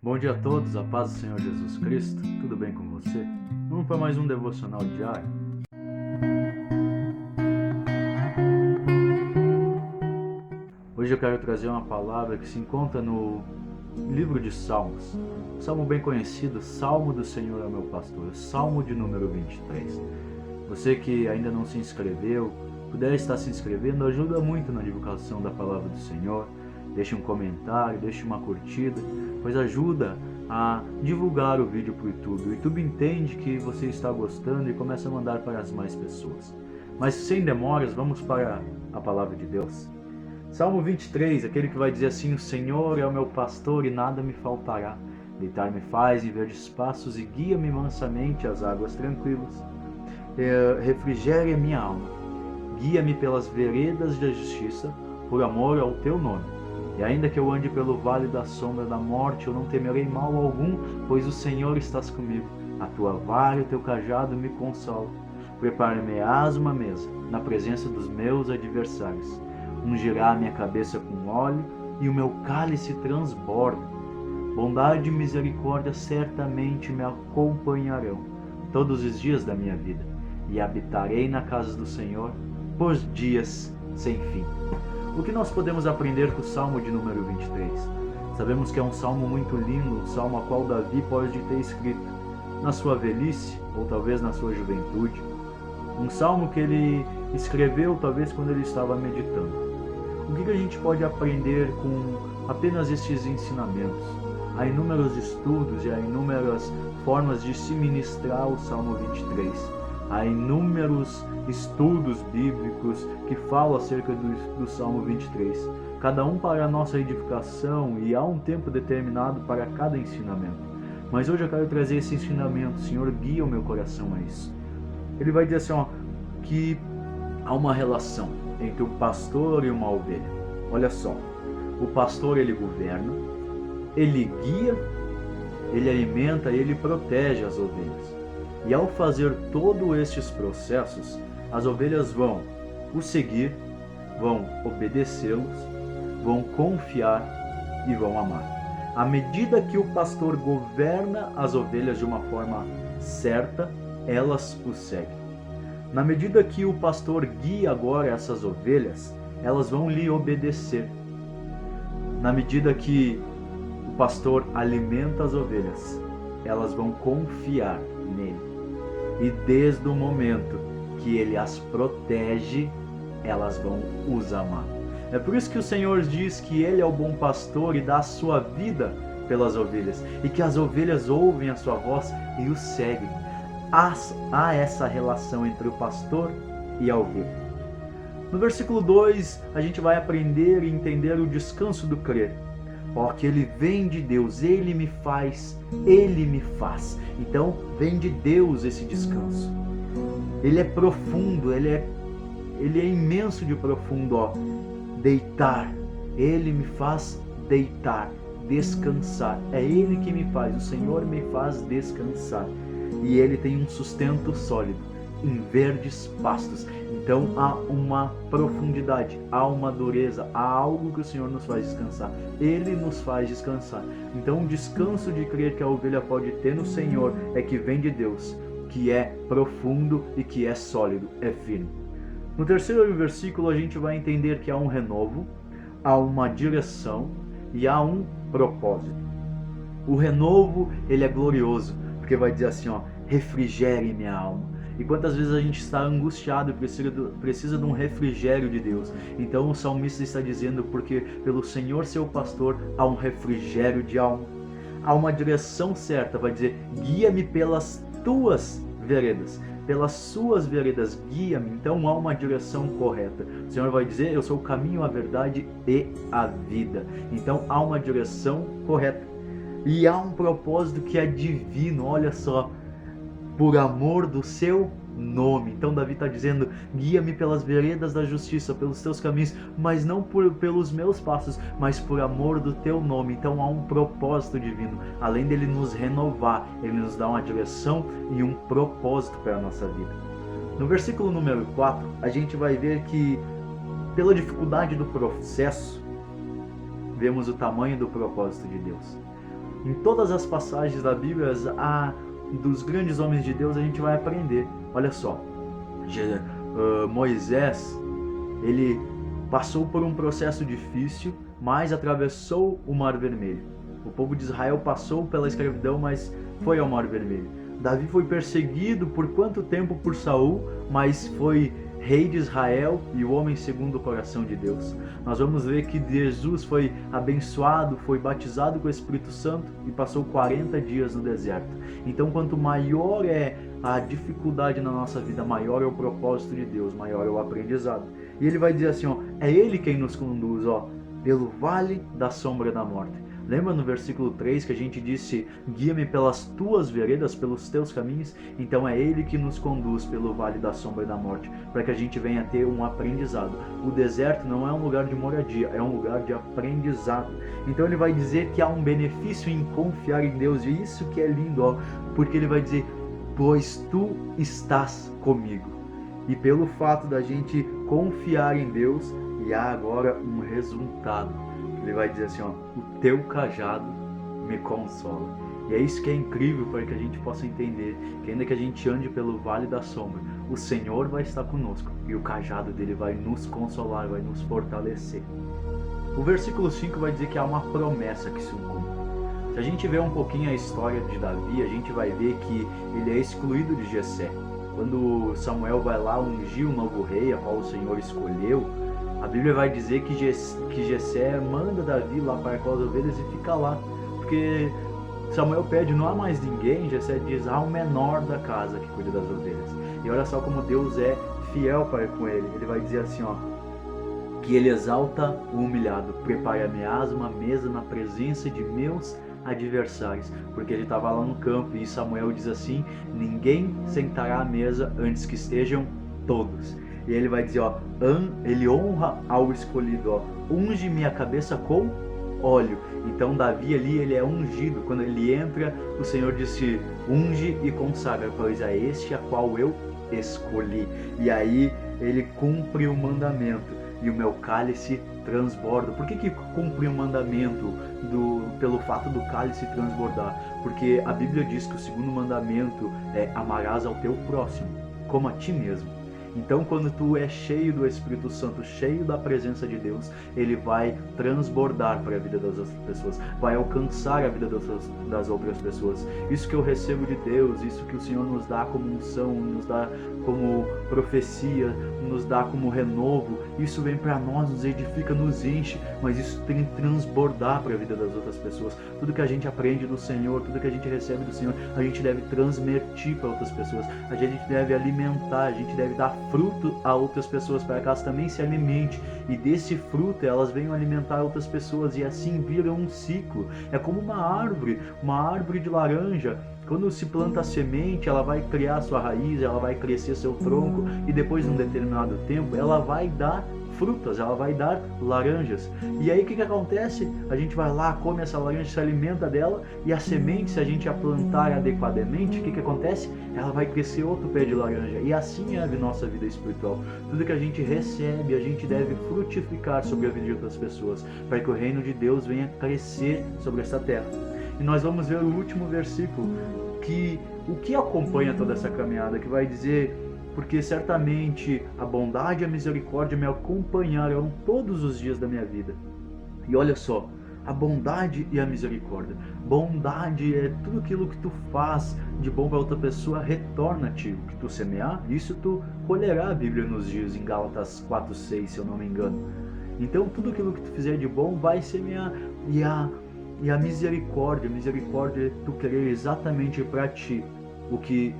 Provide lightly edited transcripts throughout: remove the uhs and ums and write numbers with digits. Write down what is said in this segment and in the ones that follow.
Bom dia a todos, a paz do Senhor Jesus Cristo, tudo bem com você? Vamos para mais um devocional diário? Hoje eu quero trazer uma palavra que se encontra no livro de Salmos. Um salmo bem conhecido, Salmo do Senhor é o meu pastor, Salmo de número 23. Você que ainda não se inscreveu, puder estar se inscrevendo, ajuda muito na divulgação da palavra do Senhor. Deixe um comentário, deixe uma curtida, pois ajuda a divulgar o vídeo para o YouTube. O YouTube entende que você está gostando e começa a mandar para as mais pessoas. Mas sem demoras, vamos para a palavra de Deus. Salmo 23, aquele que vai dizer assim: O Senhor é o meu pastor e nada me faltará. Deitar-me faz em verdes passos e guia-me mansamente às águas tranquilas. Refrigere minha alma. Guia-me pelas veredas da justiça, por amor ao teu nome. E ainda que eu ande pelo vale da sombra da morte, eu não temerei mal algum, pois o Senhor estás comigo. A tua vara e o teu cajado me consolam. Prepara-me-ás uma mesa, na presença dos meus adversários. Ungirá a minha cabeça com óleo, e o meu cálice transborda. Bondade e misericórdia certamente me acompanharão todos os dias da minha vida, e habitarei na casa do Senhor por dias sem fim. O que nós podemos aprender com o Salmo de número 23? Sabemos que é um salmo muito lindo, um salmo a qual Davi pode ter escrito na sua velhice, ou talvez na sua juventude. Um salmo que ele escreveu talvez quando ele estava meditando. O que a gente pode aprender com apenas estes ensinamentos? Há inúmeros estudos e há inúmeras formas de se ministrar o Salmo 23. Há inúmeros estudos bíblicos que falam acerca do Salmo 23. Cada um para a nossa edificação, e há um tempo determinado para cada ensinamento. Mas hoje eu quero trazer esse ensinamento. Senhor, guia o meu coração a isso. Ele vai dizer assim, que há uma relação entre o pastor e uma ovelha. Olha só, o pastor ele governa, ele guia, ele alimenta, ele protege as ovelhas. E ao fazer todos estes processos, as ovelhas vão o seguir, vão obedecê-los, vão confiar e vão amar. À medida que o pastor governa as ovelhas de uma forma certa, elas o seguem. Na medida que o pastor guia agora essas ovelhas, elas vão lhe obedecer. Na medida que o pastor alimenta as ovelhas, elas vão confiar nele. E desde o momento que ele as protege, elas vão os amar. É por isso que o Senhor diz que ele é o bom pastor e dá a sua vida pelas ovelhas, e que as ovelhas ouvem a sua voz e o seguem. Há essa relação entre o pastor e a ovelha. No versículo 2, a gente vai aprender e entender o descanso do crer. Que ele vem de Deus, ele me faz, ele me faz. Então, vem de Deus esse descanso. Ele é profundo, ele é imenso de profundo. Deitar, ele me faz deitar, descansar. É ele que me faz, o Senhor me faz descansar. E ele tem um sustento sólido em verdes pastos. Então há uma profundidade, há uma dureza, há algo que o Senhor nos faz descansar. Ele nos faz descansar. Então o descanso de crer que a ovelha pode ter no Senhor é que vem de Deus, que é profundo e que é sólido, é firme. No terceiro versículo a gente vai entender que há um renovo, há uma direção e há um propósito. O renovo, ele é glorioso, porque vai dizer assim, refrigere minha alma. E quantas vezes a gente está angustiado e precisa de um refrigério de Deus. Então o salmista está dizendo, porque pelo Senhor seu pastor há um refrigério de alma. Há uma direção certa, vai dizer, guia-me pelas tuas veredas. Pelas suas veredas, guia-me. Então há uma direção correta. O Senhor vai dizer, eu sou o caminho, a verdade e a vida. Então há uma direção correta. E há um propósito que é divino, olha só, por amor do seu nome. Então Davi está dizendo, guia-me pelas veredas da justiça, pelos teus caminhos, mas não pelos meus passos, mas por amor do teu nome. Então há um propósito divino. Além dele nos renovar, ele nos dá uma direção e um propósito para a nossa vida. No versículo número 4, a gente vai ver que pela dificuldade do processo, vemos o tamanho do propósito de Deus. Em todas as passagens da Bíblia, dos grandes homens de Deus, a gente vai aprender. Olha só, Moisés, ele passou por um processo difícil, mas atravessou o Mar Vermelho. O povo de Israel passou pela escravidão, mas foi ao Mar Vermelho. Davi foi perseguido por quanto tempo por Saul, mas foi rei de Israel e o homem segundo o coração de Deus. Nós vamos ver que Jesus foi abençoado, foi batizado com o Espírito Santo e passou 40 dias no deserto. Então, quanto maior é a dificuldade na nossa vida, maior é o propósito de Deus, maior é o aprendizado. E ele vai dizer assim, ó, é ele quem nos conduz, ó, pelo vale da sombra da morte. Lembra no versículo 3 que a gente disse, guia-me pelas tuas veredas, pelos teus caminhos? Então é ele que nos conduz pelo vale da sombra da morte, para que a gente venha ter um aprendizado. O deserto não é um lugar de moradia, é um lugar de aprendizado. Então ele vai dizer que há um benefício em confiar em Deus, e isso que é lindo, ó, porque ele vai dizer, pois tu estás comigo. E pelo fato da gente confiar em Deus, e há agora um resultado. Ele vai dizer assim, ó, o teu cajado me consola. E é isso que é incrível para que a gente possa entender, que ainda que a gente ande pelo vale da sombra, o Senhor vai estar conosco e o cajado dele vai nos consolar, vai nos fortalecer. O versículo 5 vai dizer que há uma promessa que se cumpre. Se a gente ver um pouquinho a história de Davi, a gente vai ver que ele é excluído de Jessé. Quando Samuel vai lá ungir o novo rei, a qual o Senhor escolheu, a Bíblia vai dizer que Jessé manda Davi lá para com as ovelhas e fica lá. Porque Samuel pede, não há mais ninguém, Jessé diz, há um menor da casa que cuida das ovelhas. E olha só como Deus é fiel para com ele. Ele vai dizer assim, ó, que ele exalta o humilhado, prepara-me uma mesa na presença de meus adversários. Porque ele estava lá no campo e Samuel diz assim, ninguém sentará à mesa antes que estejam todos. E ele vai dizer, ó, ele honra ao escolhido, ó, unge minha cabeça com óleo. Então Davi ali, ele é ungido. Quando ele entra, o Senhor disse, unge e consagra, pois é este a qual eu escolhi. E aí ele cumpre o mandamento e o meu cálice transborda. Por que cumpre o mandamento pelo fato do cálice transbordar? Porque a Bíblia diz que o segundo mandamento é amarás ao teu próximo como a ti mesmo. Então, quando tu é cheio do Espírito Santo, cheio da presença de Deus, ele vai transbordar para a vida das outras pessoas, vai alcançar a vida das outras pessoas. Isso que eu recebo de Deus, isso que o Senhor nos dá como unção, nos dá como profecia, nos dá como renovo, isso vem para nós, nos edifica, nos enche, mas isso tem que transbordar para a vida das outras pessoas. Tudo que a gente aprende do Senhor, tudo que a gente recebe do Senhor, a gente deve transmitir para outras pessoas, a gente deve alimentar, a gente deve dar fruto a outras pessoas para que elas também se alimentem, e desse fruto elas venham alimentar outras pessoas, e assim vira um ciclo. É como uma árvore de laranja. Quando se planta a semente, ela vai criar sua raiz, ela vai crescer seu tronco, e depois de um determinado tempo ela vai dar frutas, ela vai dar laranjas. E aí o que acontece? A gente vai lá, come essa laranja, se alimenta dela, e a semente, se a gente a plantar adequadamente, o que acontece? Ela vai crescer outro pé de laranja. E assim é a nossa vida espiritual. Tudo que a gente recebe, a gente deve frutificar sobre a vida de outras pessoas, para que o reino de Deus venha crescer sobre esta terra. E nós vamos ver o último versículo, o que acompanha toda essa caminhada, que vai dizer, porque certamente a bondade e a misericórdia me acompanharão todos os dias da minha vida. E olha só, a bondade e a misericórdia. Bondade é tudo aquilo que tu faz de bom para outra pessoa, retorna a ti. O que tu semear, isso tu colherá, a Bíblia nos diz em Gálatas 4:6, se eu não me engano. Então tudo aquilo que tu fizer de bom vai semear. E a misericórdia é tu querer exatamente para ti o que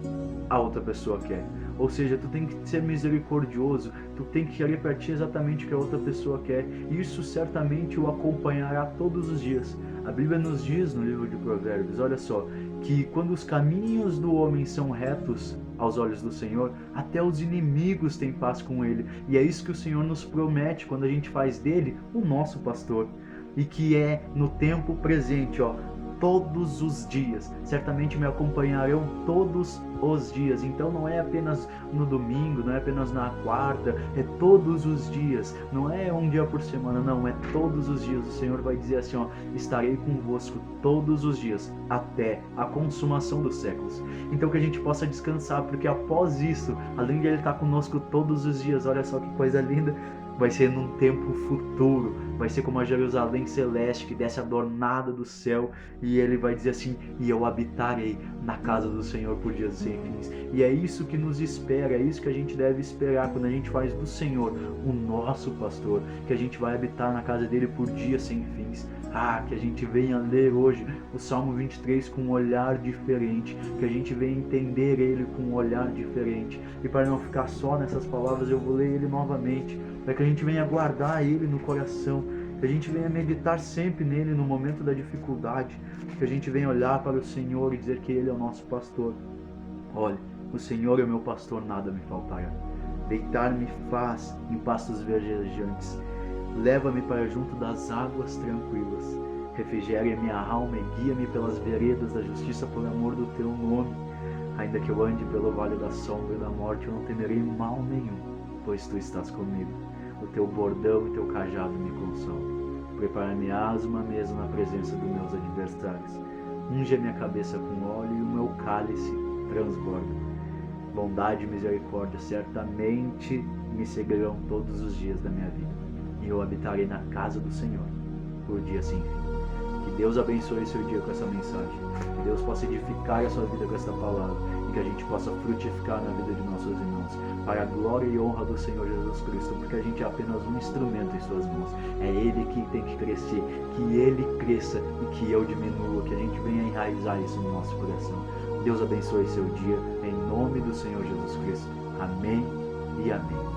a outra pessoa quer. Ou seja, tu tem que ser misericordioso, tu tem que querer para ti exatamente o que a outra pessoa quer. E isso certamente o acompanhará todos os dias. A Bíblia nos diz no livro de Provérbios, olha só, que quando os caminhos do homem são retos aos olhos do Senhor, até os inimigos têm paz com ele. E é isso que o Senhor nos promete quando a gente faz dele o nosso pastor. E que é no tempo presente, ó, todos os dias, certamente me acompanharão todos os dias. Então não é apenas no domingo, não é apenas na quarta, é todos os dias, não é um dia por semana, não, é todos os dias. O Senhor vai dizer assim, ó, estarei convosco todos os dias, até a consumação dos séculos. Então que a gente possa descansar, porque após isso, além de Ele estar conosco todos os dias, olha só que coisa linda, vai ser num tempo futuro, vai ser como a Jerusalém celeste que desce adornada do céu, e Ele vai dizer assim, e eu habitarei na casa do Senhor por dias sem fins. E é isso que nos espera, é isso que a gente deve esperar quando a gente faz do Senhor o nosso pastor, que a gente vai habitar na casa dele por dias sem fins. Que a gente venha ler hoje o Salmo 23 com um olhar diferente, que a gente venha entender ele com um olhar diferente. E para não ficar só nessas palavras, eu vou ler ele novamente, para que a gente venha guardar ele no coração, que a gente venha meditar sempre nele no momento da dificuldade, que a gente venha olhar para o Senhor e dizer que Ele é o nosso pastor. Olha, o Senhor é o meu pastor, nada me faltará. Deitar-me faz em pastos verdejantes. Leva-me para junto das águas tranquilas. Refrigera minha alma e guia-me pelas veredas da justiça por amor do teu nome. Ainda que eu ande pelo vale da sombra e da morte, eu não temerei mal nenhum, pois tu estás comigo. O teu bordão e teu cajado me consolam. Prepara-me-ás uma mesa na presença dos meus adversários. Unge a minha cabeça com óleo e o meu cálice transborda. Bondade e misericórdia certamente me seguirão todos os dias da minha vida, e eu habitarei na casa do Senhor por dia sem fim. Que Deus abençoe seu dia com essa mensagem, que Deus possa edificar a sua vida com essa palavra, e que a gente possa frutificar na vida de nossos irmãos, para a glória e honra do Senhor Jesus Cristo, porque a gente é apenas um instrumento em suas mãos. É Ele que tem que crescer, que Ele cresça e que eu diminua, que a gente venha enraizar isso no nosso coração. Deus abençoe seu dia, em nome do Senhor Jesus Cristo. Amém e amém.